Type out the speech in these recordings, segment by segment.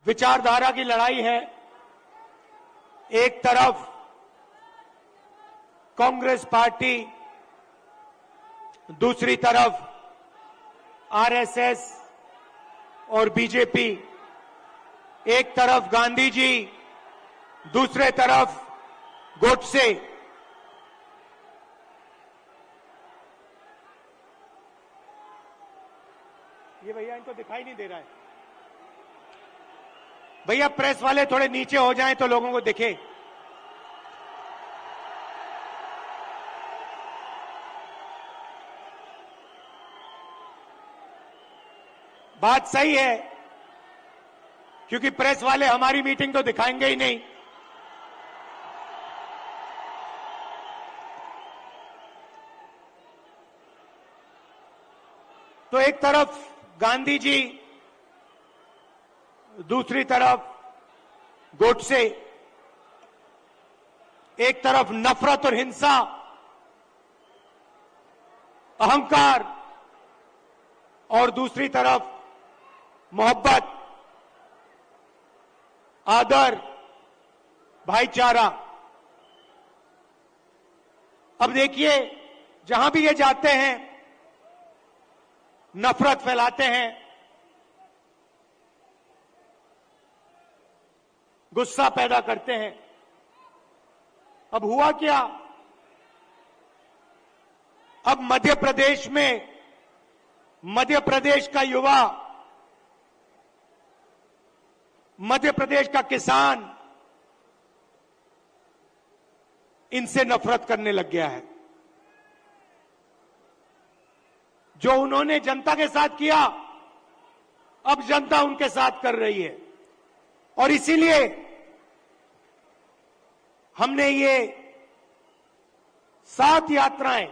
विचारधारा की लड़ाई है। एक तरफ कांग्रेस पार्टी, दूसरी तरफ आरएसएस और बीजेपी, एक तरफ गांधी जी, दूसरे तरफ गोडसे। ये भैया इनको दिखाई नहीं दे रहा है। भैया प्रेस वाले थोड़े नीचे हो जाएं तो लोगों को दिखे। बात सही है, क्योंकि प्रेस वाले हमारी मीटिंग तो दिखाएंगे ही नहीं। तो एक तरफ गांधी जी, दूसरी तरफ गोडसे, एक तरफ नफरत और हिंसा, अहंकार, और दूसरी तरफ मोहब्बत, आदर, भाईचारा। अब देखिए, जहां भी ये जाते हैं नफरत फैलाते हैं, गुस्सा पैदा करते हैं। अब हुआ क्या? अब मध्य प्रदेश में, मध्य प्रदेश का युवा, मध्य प्रदेश का किसान इनसे नफरत करने लग गया है। जो उन्होंने जनता के साथ किया, अब जनता उनके साथ कर रही है। और इसीलिए हमने ये 7 यात्राएं,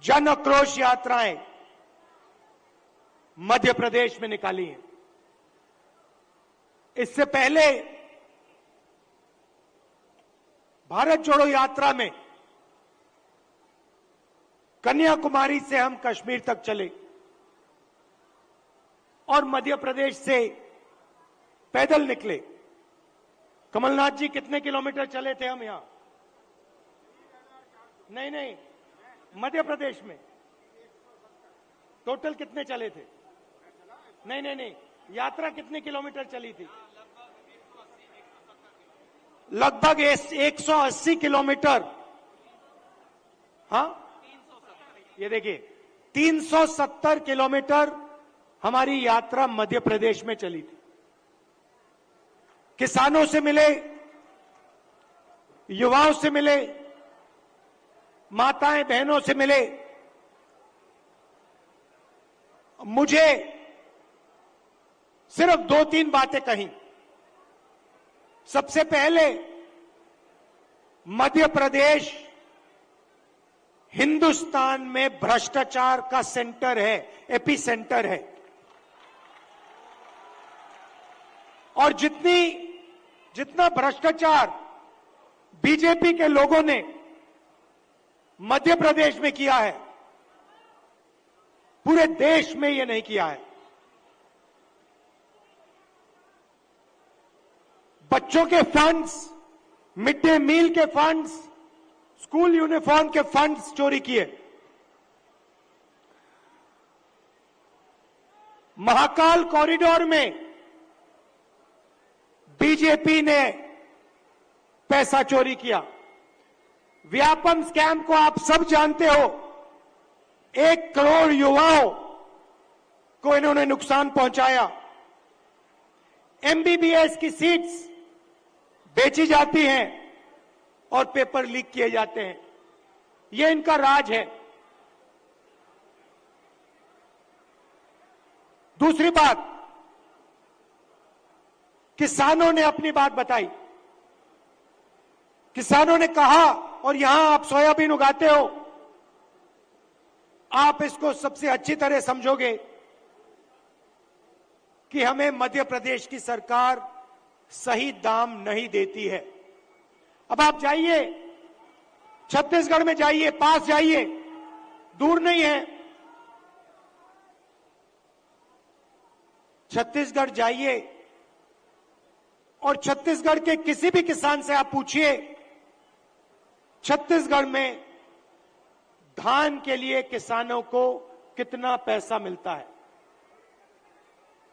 जन आक्रोश यात्राएं मध्य प्रदेश में निकाली हैं। इससे पहले भारत जोड़ो यात्रा में कन्याकुमारी से हम कश्मीर तक चले और मध्य प्रदेश से पैदल निकले। कमलनाथ जी, कितने किलोमीटर चले थे हम यहां? नहीं, मध्य प्रदेश में टोटल कितने चले थे? नहीं, यात्रा कितने किलोमीटर चली थी? लगभग 180 किलोमीटर। हाँ, ये देखिए, 370 किलोमीटर हमारी यात्रा मध्य प्रदेश में चली थी। किसानों से मिले, युवाओं से मिले, माताएं बहनों से मिले। मुझे सिर्फ 2-3 बातें कही। सबसे पहले, मध्य प्रदेश हिंदुस्तान में भ्रष्टाचार का सेंटर है, एपी सेंटर है। और जितना भ्रष्टाचार बीजेपी के लोगों ने मध्य प्रदेश में किया है, पूरे देश में ये नहीं किया है। बच्चों के फंड्स, मिड डे मील के फंड्स, स्कूल यूनिफॉर्म के फंड्स चोरी किए। महाकाल कॉरिडोर में बीजेपी ने पैसा चोरी किया। व्यापम स्कैम को आप सब जानते हो। 1 करोड़ युवाओं को इन्होंने नुकसान पहुंचाया। एमबीबीएस की सीट्स बेची जाती हैं और पेपर लीक किए जाते हैं। यह इनका राज है। दूसरी बात, किसानों ने अपनी बात बताई। किसानों ने कहा, और यहां आप सोयाबीन उगाते हो, आप इसको सबसे अच्छी तरह समझोगे कि हमें मध्य प्रदेश की सरकार सही दाम नहीं देती है। अब आप जाइए, छत्तीसगढ़ में जाइए, पास जाइए, दूर नहीं है। छत्तीसगढ़ जाइए और छत्तीसगढ़ के किसी भी किसान से आप पूछिए, छत्तीसगढ़ में धान के लिए किसानों को कितना पैसा मिलता है,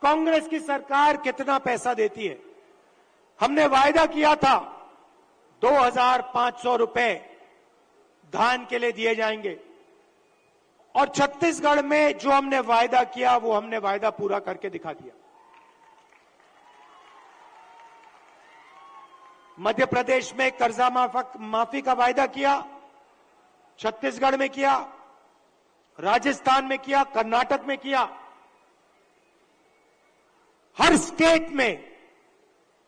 कांग्रेस की सरकार कितना पैसा देती है। हमने वायदा किया था 2,500 रुपए धान के लिए दिए जाएंगे और छत्तीसगढ़ में जो हमने वायदा किया वो हमने वायदा पूरा करके दिखा दिया। मध्य प्रदेश में कर्जा माफी का वायदा किया, छत्तीसगढ़ में किया, राजस्थान में किया, कर्नाटक में किया। हर स्टेट में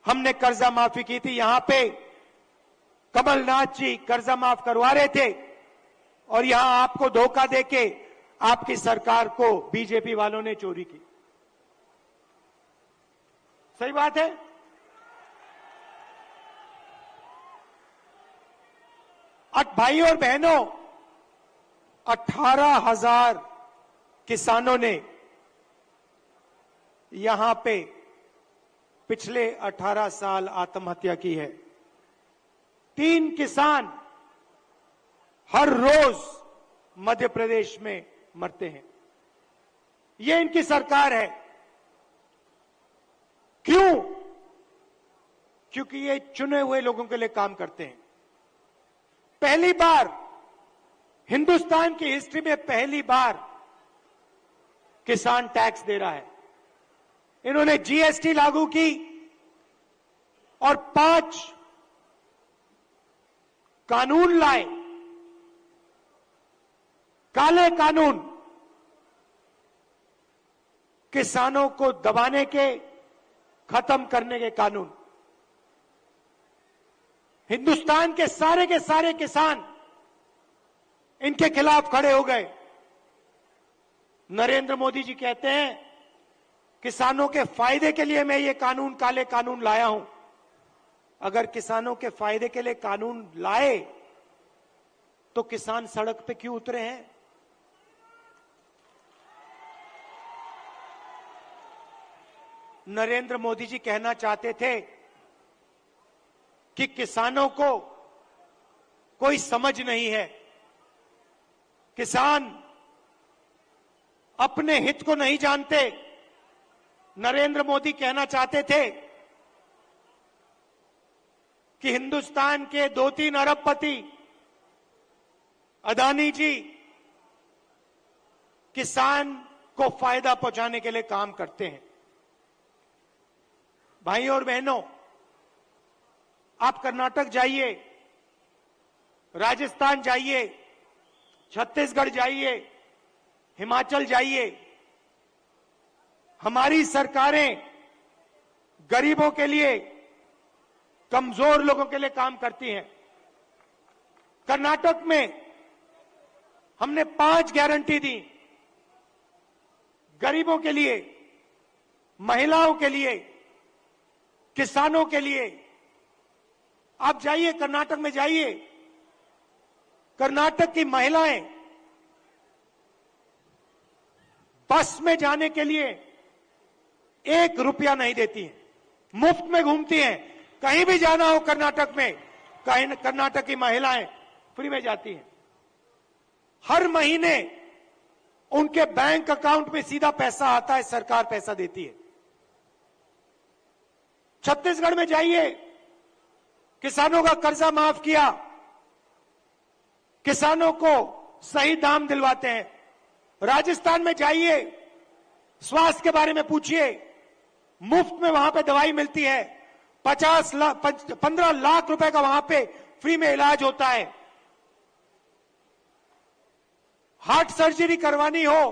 हमने कर्जा माफी की थी। यहां पे कमलनाथ जी कर्जा माफ करवा रहे थे और यहां आपको धोखा देके आपकी सरकार को बीजेपी वालों ने चोरी की। सही बात है। भाई और बहनों, 18,000 किसानों ने यहां पे पिछले 18 साल आत्महत्या की है। 3 किसान हर रोज मध्य प्रदेश में मरते हैं। ये इनकी सरकार है। क्यों? क्योंकि ये चुने हुए लोगों के लिए काम करते हैं। पहली बार हिंदुस्तान की हिस्ट्री में पहली बार किसान टैक्स दे रहा है। इन्होंने जीएसटी लागू की और 5 कानून लाए, काले कानून, किसानों को दबाने के, खत्म करने के कानून। हिंदुस्तान के सारे किसान इनके खिलाफ खड़े हो गए। नरेंद्र मोदी जी कहते हैं किसानों के फायदे के लिए मैं ये कानून, काले कानून लाया हूं। अगर किसानों के फायदे के लिए कानून लाए तो किसान सड़क पे क्यों उतरे हैं? नरेंद्र मोदी जी कहना चाहते थे कि किसानों को कोई समझ नहीं है, किसान अपने हित को नहीं जानते। नरेंद्र मोदी कहना चाहते थे कि हिंदुस्तान के 2-3 अरबपति अदानी जी किसान को फायदा पहुंचाने के लिए काम करते हैं। भाइयों और बहनों, आप कर्नाटक जाइए, राजस्थान जाइए, छत्तीसगढ़ जाइए, हिमाचल जाइए, हमारी सरकारें गरीबों के लिए, कमजोर लोगों के लिए काम करती हैं। कर्नाटक में हमने 5 गारंटी दी, गरीबों के लिए, महिलाओं के लिए, किसानों के लिए। आप जाइए, कर्नाटक में जाइए, कर्नाटक की महिलाएं बस में जाने के लिए 1 रुपया नहीं देती हैं, मुफ्त में घूमती हैं। कहीं भी जाना हो कर्नाटक में, कहीं कर्नाटक की महिलाएं फ्री में जाती हैं। हर महीने उनके बैंक अकाउंट में सीधा पैसा आता है, सरकार पैसा देती है। छत्तीसगढ़ में जाइए, किसानों का कर्जा माफ किया, किसानों को सही दाम दिलवाते हैं। राजस्थान में जाइए, स्वास्थ्य के बारे में पूछिए, मुफ्त में वहां पे दवाई मिलती है। 15 लाख रुपए का वहां पे फ्री में इलाज होता है। हार्ट सर्जरी करवानी हो,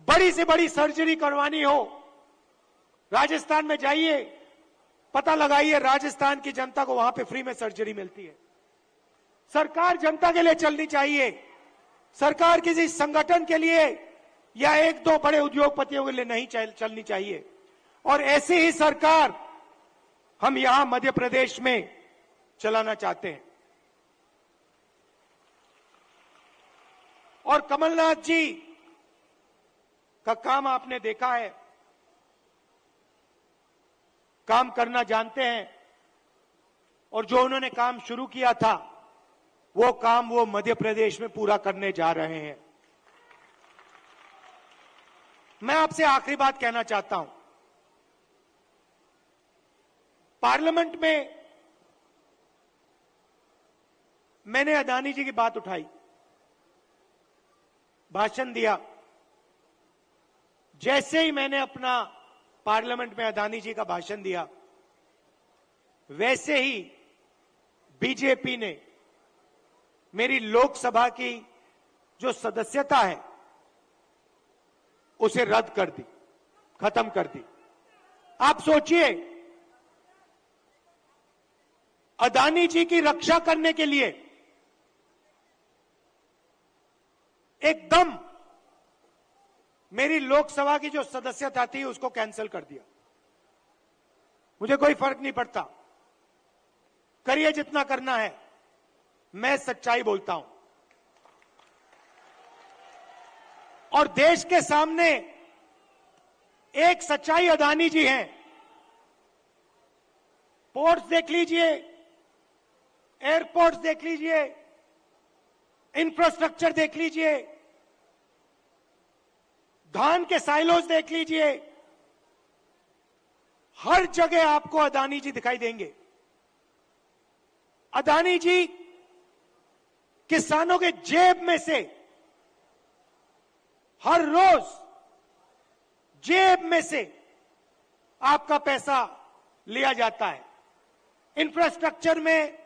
बड़ी से बड़ी सर्जरी करवानी हो, राजस्थान में जाइए, पता लगाइए, राजस्थान की जनता को वहां पे फ्री में सर्जरी मिलती है। सरकार जनता के लिए चलनी चाहिए। सरकार किसी संगठन के लिए या 1-2 बड़े उद्योगपतियों के लिए नहीं चलनी चाहिए। और ऐसी ही सरकार हम यहां मध्य प्रदेश में चलाना चाहते हैं। और कमलनाथ जी का काम आपने देखा है। काम करना जानते हैं और जो उन्होंने काम शुरू किया था वो काम वो मध्य प्रदेश में पूरा करने जा रहे हैं। मैं आपसे आखिरी बात कहना चाहता हूं। पार्लियामेंट में मैंने अदानी जी की बात उठाई, भाषण दिया। जैसे ही मैंने अपना पार्लियामेंट में अदानी जी का भाषण दिया, वैसे ही बीजेपी ने मेरी लोकसभा की जो सदस्यता है उसे रद्द कर दी, खत्म कर दी। आप सोचिए, अदानी जी की रक्षा करने के लिए एकदम मेरी लोकसभा की जो सदस्यता थी उसको कैंसिल कर दिया। मुझे कोई फर्क नहीं पड़ता, करिए जितना करना है, मैं सच्चाई बोलता हूं। और देश के सामने एक सच्चाई अदानी जी हैं। पोर्ट्स देख लीजिए, एयरपोर्ट्स देख लीजिए, इंफ्रास्ट्रक्चर देख लीजिए, धान के साइलोज देख लीजिए, हर जगह आपको अदानी जी दिखाई देंगे। अदानी जी किसानों के जेब में से हर रोज जेब में से आपका पैसा लिया जाता है। इंफ्रास्ट्रक्चर में,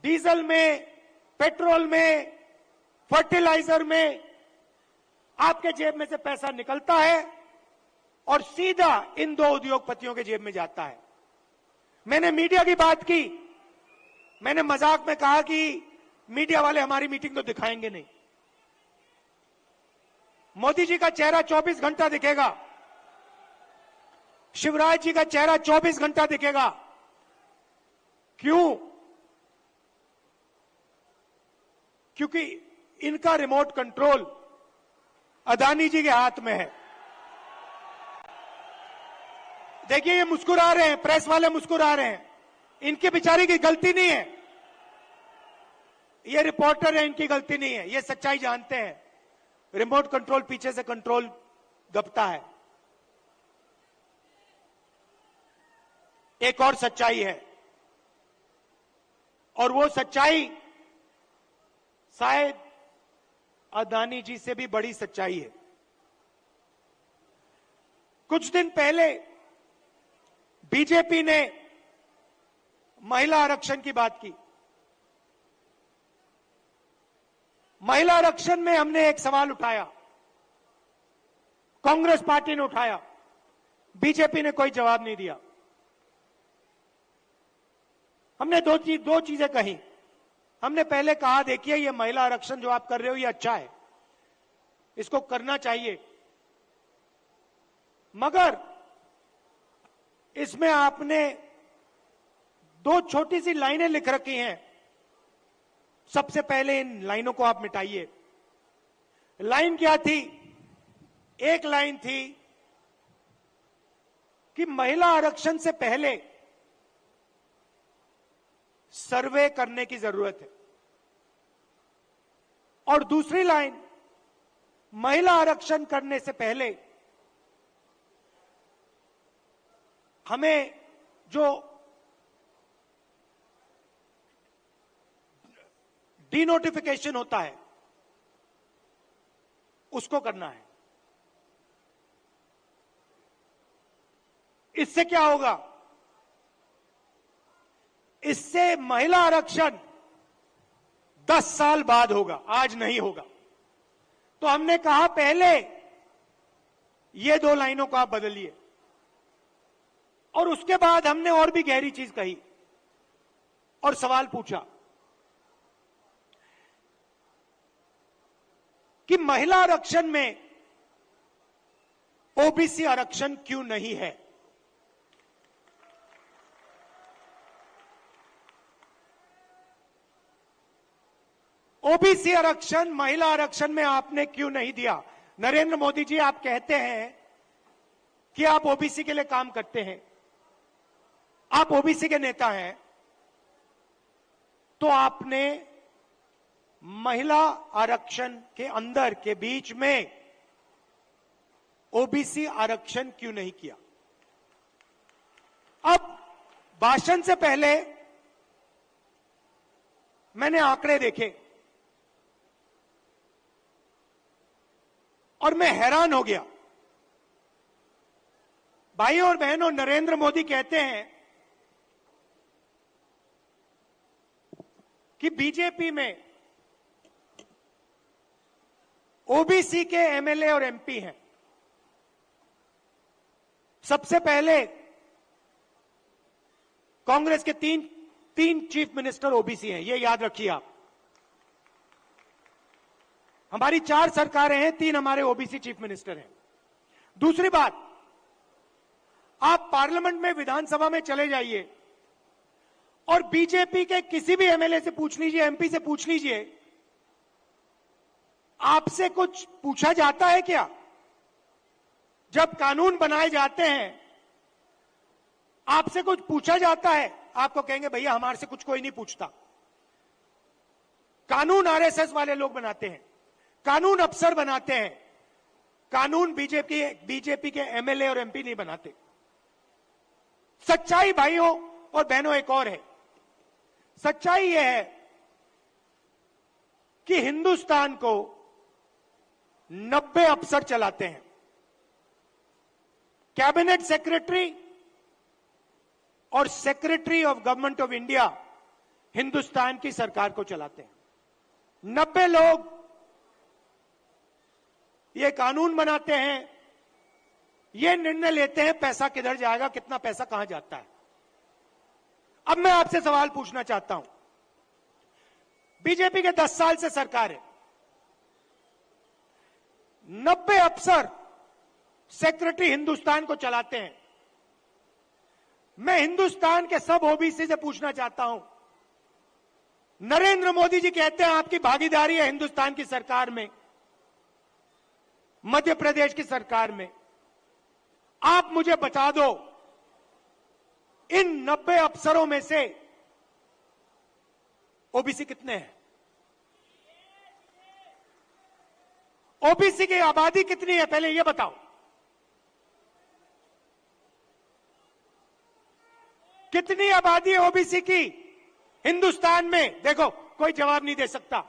डीजल में, पेट्रोल में, फर्टिलाइजर में आपके जेब में से पैसा निकलता है और सीधा इन दो उद्योगपतियों के जेब में जाता है। मैंने मीडिया की बात की, मैंने मजाक में कहा कि मीडिया वाले हमारी मीटिंग तो दिखाएंगे नहीं। मोदी जी का चेहरा 24 घंटा दिखेगा, शिवराज जी का चेहरा 24 घंटा दिखेगा। क्यों? क्योंकि इनका रिमोट कंट्रोल अदानी जी के हाथ में है। देखिए, ये मुस्कुरा रहे हैं, प्रेस वाले मुस्कुरा रहे हैं, इनकी बेचारी की गलती नहीं है, ये रिपोर्टर है, इनकी गलती नहीं है, ये सच्चाई जानते हैं। रिमोट कंट्रोल पीछे से कंट्रोल दबता है। एक और सच्चाई है, और वो सच्चाई शायद अदानी जी से भी बड़ी सच्चाई है। कुछ दिन पहले बीजेपी ने महिला आरक्षण की बात की। महिला आरक्षण में हमने एक सवाल उठाया, कांग्रेस पार्टी ने उठाया, बीजेपी ने कोई जवाब नहीं दिया। हमने दो चीजें कही। हमने पहले कहा, देखिए ये महिला आरक्षण जो आप कर रहे हो ये अच्छा है, इसको करना चाहिए, मगर इसमें आपने दो छोटी सी लाइनें लिख रखी हैं। सबसे पहले इन लाइनों को आप मिटाइए। लाइन क्या थी? एक लाइन थी कि महिला आरक्षण से पहले सर्वे करने की जरूरत है, और दूसरी लाइन, महिला आरक्षण करने से पहले हमें जो डीनोटिफिकेशन होता है उसको करना है। इससे क्या होगा? इससे महिला आरक्षण 10 साल बाद होगा, आज नहीं होगा। तो हमने कहा पहले ये दो लाइनों को आप बदलिए, और उसके बाद हमने और भी गहरी चीज कही और सवाल पूछा कि महिला आरक्षण में ओबीसी आरक्षण क्यों नहीं है? ओबीसी आरक्षण महिला आरक्षण में आपने क्यों नहीं दिया? नरेंद्र मोदी जी, आप कहते हैं कि आप ओबीसी के लिए काम करते हैं, आप ओबीसी के नेता हैं तो आपने महिला आरक्षण के अंदर के बीच में ओबीसी आरक्षण क्यों नहीं किया? अब भाषण से पहले मैंने आंकड़े देखे और मैं हैरान हो गया। भाइयों और बहनों, नरेंद्र मोदी कहते हैं कि बीजेपी में ओबीसी के एमएलए और एमपी हैं। सबसे पहले कांग्रेस के तीन चीफ मिनिस्टर ओबीसी हैं, ये याद रखिए आप। हमारी 4 सरकारें हैं, 3 हमारे ओबीसी चीफ मिनिस्टर हैं। दूसरी बात, आप पार्लियामेंट में, विधानसभा में चले जाइए और बीजेपी के किसी भी एमएलए से पूछ लीजिए, एमपी से पूछ लीजिए, आपसे कुछ पूछा जाता है क्या? जब कानून बनाए जाते हैं आपसे कुछ पूछा जाता है? आपको कहेंगे भैया हमारे से कुछ कोई नहीं पूछता। कानून आरएसएस वाले लोग बनाते हैं, कानून अफसर बनाते हैं, कानून बीजेपी के एमएलए और एमपी नहीं बनाते। सच्चाई भाइयों और बहनों एक और है। सच्चाई यह है कि हिंदुस्तान को 90 अफसर चलाते हैं। कैबिनेट सेक्रेटरी और secretary of government of India Hindustan की सरकार को चलाते हैं। 90 लोग ये कानून बनाते हैं, ये निर्णय लेते हैं पैसा किधर जाएगा, कितना पैसा कहां जाता है। अब मैं आपसे सवाल पूछना चाहता हूं, बीजेपी के 10 साल से सरकार है, 90 अफसर सेक्रेटरी हिंदुस्तान को चलाते हैं। मैं हिंदुस्तान के सब ओबीसी से पूछना चाहता हूं, नरेंद्र मोदी जी कहते हैं आपकी भागीदारी है हिंदुस्तान की सरकार में, मध्य प्रदेश की सरकार में। आप मुझे बता दो, इन 90 अफसरों में से ओबीसी कितने हैं? ओबीसी की आबादी कितनी है पहले यह बताओ। कितनी आबादी है ओबीसी की हिंदुस्तान में? देखो, कोई जवाब नहीं दे सकता,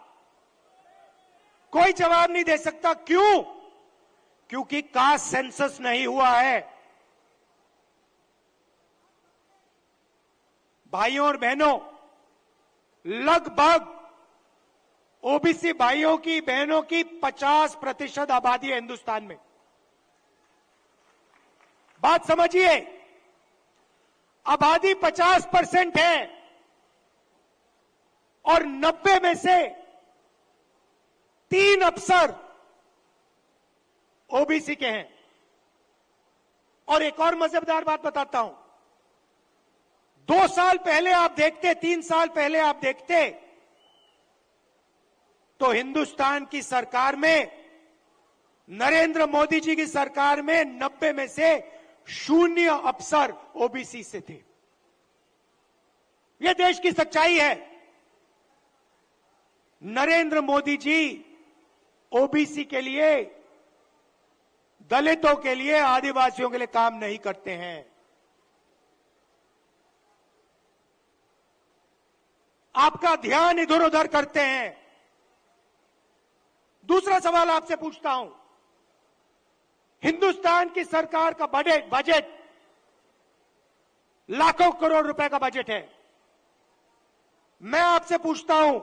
कोई जवाब नहीं दे सकता। क्यों? क्योंकि कास्ट सेंसस नहीं हुआ है। भाइयों और बहनों, लगभग ओबीसी भाइयों की बहनों की 50% आबादी है हिंदुस्तान में। बात समझिए, आबादी 50% है और 90 में से 3 अफसर ओबीसी के हैं। और एक और मजेदार बात बताता हूं, 2 साल पहले आप देखते, 3 साल पहले आप देखते तो हिंदुस्तान की सरकार में, नरेंद्र मोदी जी की सरकार में 90 में से 0 अफसर ओबीसी से थे। यह देश की सच्चाई है। नरेंद्र मोदी जी ओबीसी के लिए, दलितों के लिए, आदिवासियों के लिए काम नहीं करते हैं। आपका ध्यान इधर उधर करते हैं। दूसरा सवाल आपसे पूछता हूं, हिंदुस्तान की सरकार का बजट लाखों करोड़ रुपए का बजट है। मैं आपसे पूछता हूं,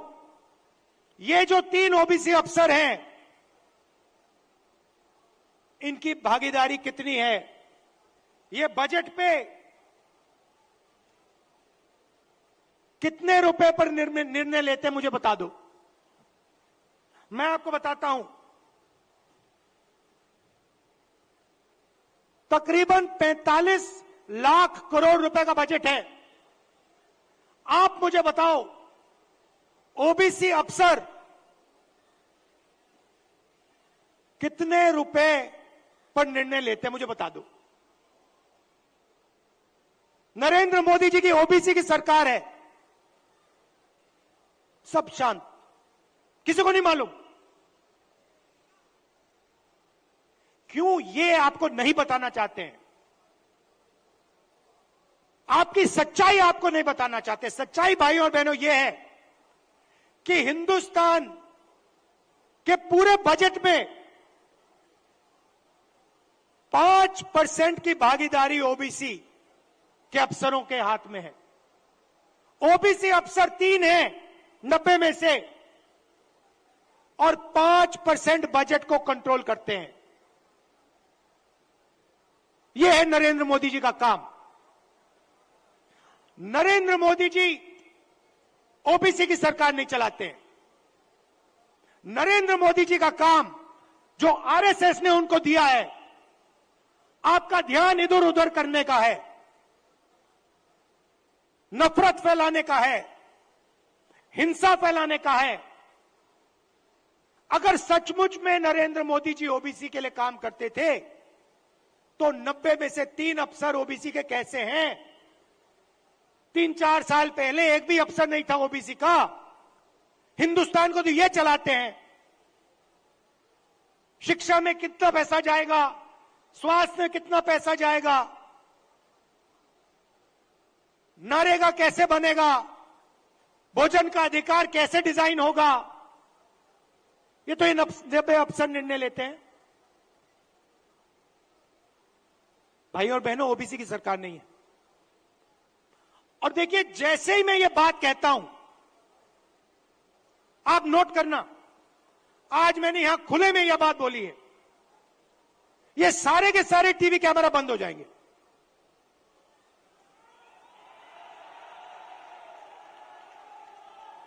ये जो 3 ओबीसी अफसर हैं, इनकी भागीदारी कितनी है? ये बजट पे कितने रुपए पर निर्णय लेते हैं, मुझे बता दो। मैं आपको बताता हूं, तकरीबन 45 लाख करोड़ रुपए का बजट है। आप मुझे बताओ, ओबीसी अफसर कितने रुपए पर निर्णय लेते हैं, मुझे बता दो। नरेंद्र मोदी जी की ओबीसी की सरकार है, सब शांत, किसी को नहीं मालूम। क्यों? ये आपको नहीं बताना चाहते हैं, आपकी सच्चाई आपको नहीं बताना चाहते। सच्चाई भाई और बहनों ये है कि हिंदुस्तान के पूरे बजट में 5% की भागीदारी ओबीसी के अफसरों के हाथ में है। ओबीसी अफसर 3 हैं 90 में से, और 5% बजट को कंट्रोल करते हैं। यह है नरेंद्र मोदी जी का काम। नरेंद्र मोदी जी ओबीसी की सरकार नहीं चलाते हैं। नरेंद्र मोदी जी का काम जो आरएसएस ने उनको दिया है, आपका ध्यान इधर उधर करने का है, नफरत फैलाने का है, हिंसा फैलाने का है। अगर सचमुच में नरेंद्र मोदी जी ओबीसी के लिए काम करते थे तो 90 में से 3 अफसर ओबीसी के कैसे हैं? 3-4 साल पहले एक भी अफसर नहीं था ओबीसी का। हिंदुस्तान को तो ये चलाते हैं। शिक्षा में कितना पैसा जाएगा, स्वास्थ्य में कितना पैसा जाएगा, नरेगा कैसे बनेगा, भोजन का अधिकार कैसे डिजाइन होगा, ये तो इन 90 अफसर निर्णय लेते हैं। भाई और बहनों, ओबीसी की सरकार नहीं है। और देखिए, जैसे ही मैं ये बात कहता हूं, आप नोट करना, आज मैंने यहां खुले में यह बात बोली है, ये सारे के सारे टीवी कैमरा बंद हो जाएंगे।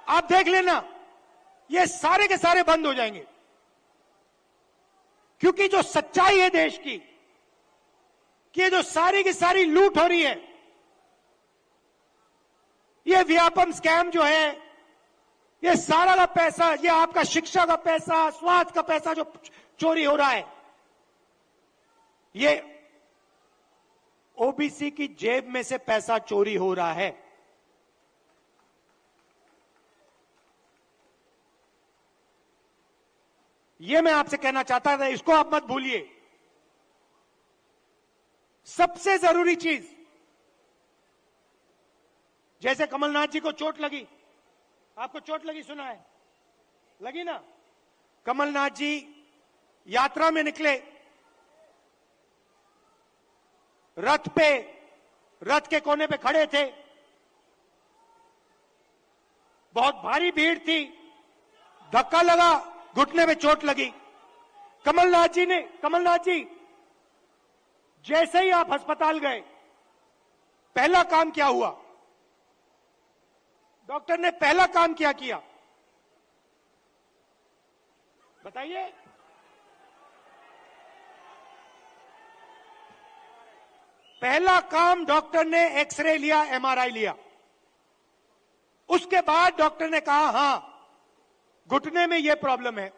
आप देख लेना, ये सारे के सारे बंद हो जाएंगे। क्योंकि जो सच्चाई है देश की, कि ये जो सारी की सारी लूट हो रही है, ये व्यापम स्कैम जो है, ये सारा का पैसा, ये आपका शिक्षा का पैसा, स्वास्थ्य का पैसा जो चोरी हो रहा है, ये ओबीसी की जेब में से पैसा चोरी हो रहा है। ये मैं आपसे कहना चाहता था, इसको आप मत भूलिए। सबसे जरूरी चीज, जैसे कमलनाथ जी को चोट लगी, आपको चोट लगी सुना है, लगी ना? कमलनाथ जी यात्रा में निकले, रथ पे, रथ के कोने पे खड़े थे, बहुत भारी भीड़ थी, धक्का लगा, घुटने में चोट लगी। कमलनाथ जी जैसे ही आप अस्पताल गए, पहला काम क्या हुआ? डॉक्टर ने पहला काम क्या किया बताइए? पहला काम डॉक्टर ने एक्सरे लिया, एमआरआई लिया। उसके बाद डॉक्टर ने कहा हां, घुटने में यह प्रॉब्लम है।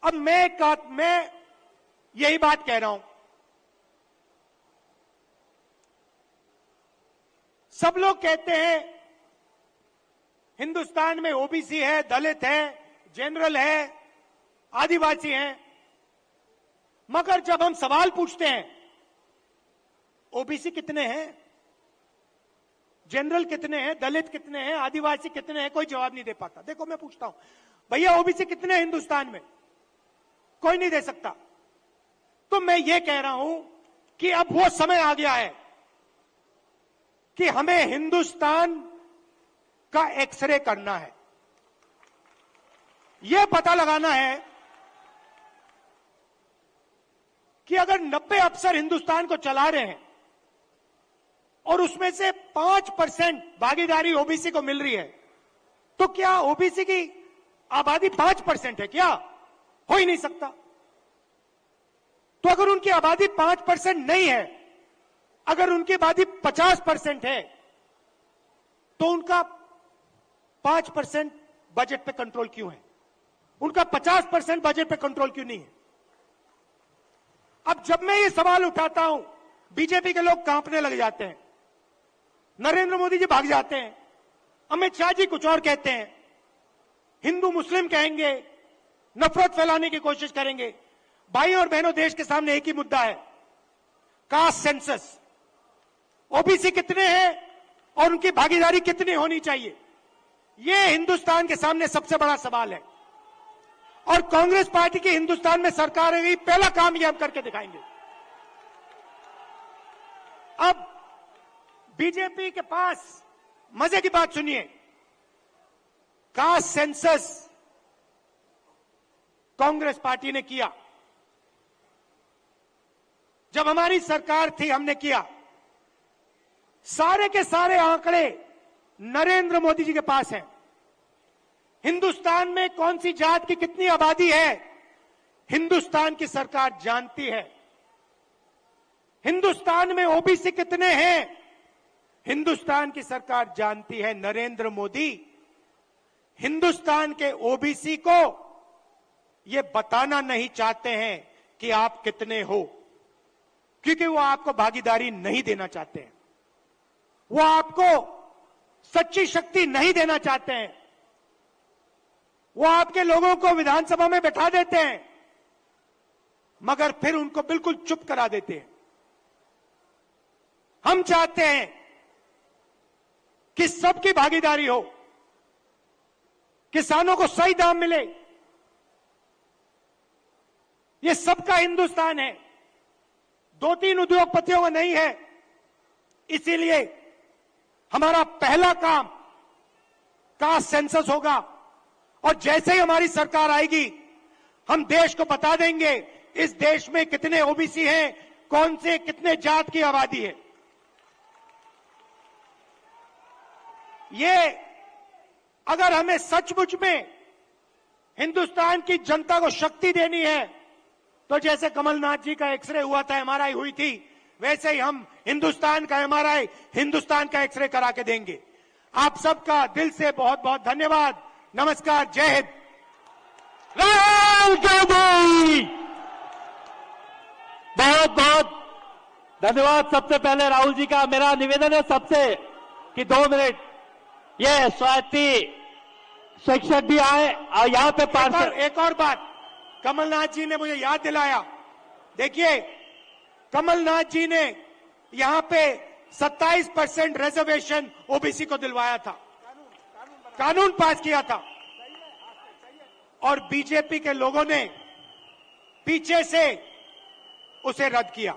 अब मैं यही बात कह रहा हूं, सब लोग कहते हैं हिंदुस्तान में ओबीसी है, दलित है, जनरल है, आदिवासी हैं, मगर जब हम सवाल पूछते हैं ओबीसी कितने हैं, जनरल कितने हैं, दलित कितने हैं, आदिवासी कितने हैं, कोई जवाब नहीं दे पाता। देखो, मैं पूछता हूं, भैया ओबीसी कितने हैं हिंदुस्तान में? कोई नहीं दे सकता। तो मैं ये कह रहा हूं कि अब वो समय आ गया है कि हमें हिंदुस्तान का एक्सरे करना है। यह पता लगाना है कि अगर 90 अफसर हिंदुस्तान को चला रहे हैं और उसमें से 5% भागीदारी ओबीसी को मिल रही है, तो क्या ओबीसी की आबादी 5% है? क्या हो ही नहीं सकता। तो अगर उनकी आबादी 5% नहीं है, अगर उनकी आबादी 50% है, तो उनका 5% बजट पे कंट्रोल क्यों है? उनका 50% बजट पे कंट्रोल क्यों नहीं है? अब जब मैं ये सवाल उठाता हूं बीजेपी के लोग कांपने लग जाते हैं, नरेंद्र मोदी जी भाग जाते हैं, अमित शाह जी कुछ और कहते हैं, हिंदू मुस्लिम कहेंगे, नफरत फैलाने की कोशिश करेंगे। भाई और बहनों, देश के सामने एक ही मुद्दा है, कास्ट सेंसस। ओबीसी कितने हैं और उनकी भागीदारी कितनी होनी चाहिए, यह हिंदुस्तान के सामने सबसे बड़ा सवाल है। और कांग्रेस पार्टी की हिंदुस्तान में सरकार है, पहला काम यह हम करके दिखाएंगे। अब बीजेपी के पास मजे की बात सुनिए, कास्ट सेंसस कांग्रेस पार्टी ने किया, जब हमारी सरकार थी हमने किया। सारे के सारे आंकड़े नरेंद्र मोदी जी के पास हैं। हिंदुस्तान में कौन सी जात की कितनी आबादी है, हिंदुस्तान की सरकार जानती है। हिंदुस्तान में ओबीसी कितने हैं, हिंदुस्तान की सरकार जानती है। नरेंद्र मोदी हिंदुस्तान के ओबीसी को यह बताना नहीं चाहते हैं कि आप कितने हो, क्योंकि वो आपको भागीदारी नहीं देना चाहते हैं, वो आपको सच्ची शक्ति नहीं देना चाहते हैं। वो आपके लोगों को विधानसभा में बैठा देते हैं, मगर फिर उनको बिल्कुल चुप करा देते हैं। हम चाहते हैं कि सबकी भागीदारी हो, किसानों को सही दाम मिले। ये सबका हिंदुस्तान है, 2-3 उद्योगपतियों का नहीं है। इसीलिए हमारा पहला काम कास्ट सेंसस होगा, और जैसे ही हमारी सरकार आएगी हम देश को बता देंगे इस देश में कितने ओबीसी हैं, कौन से कितने जात की आबादी है। ये अगर हमें सचमुच में हिंदुस्तान की जनता को शक्ति देनी है, तो जैसे कमलनाथ जी का एक्सरे हुआ था, एमआरआई हुई थी, वैसे ही हम हिंदुस्तान का एमआरआई, हिंदुस्तान का एक्सरे करा के देंगे। आप सबका दिल से बहुत बहुत धन्यवाद। नमस्कार, जय हिंद। राहुल गांधी, बहुत बहुत धन्यवाद। सबसे पहले राहुल जी का मेरा निवेदन है सबसे कि 2 मिनट ये स्वाति शिक्षक भी आए और यहाँ पे पार्षद। एक और बात, कमलनाथ जी ने मुझे याद दिलाया। देखिए, कमलनाथ जी ने यहां पे 27% रिजर्वेशन ओबीसी को दिलवाया था, कानून पास किया था, और बीजेपी के लोगों ने पीछे से उसे रद्द किया।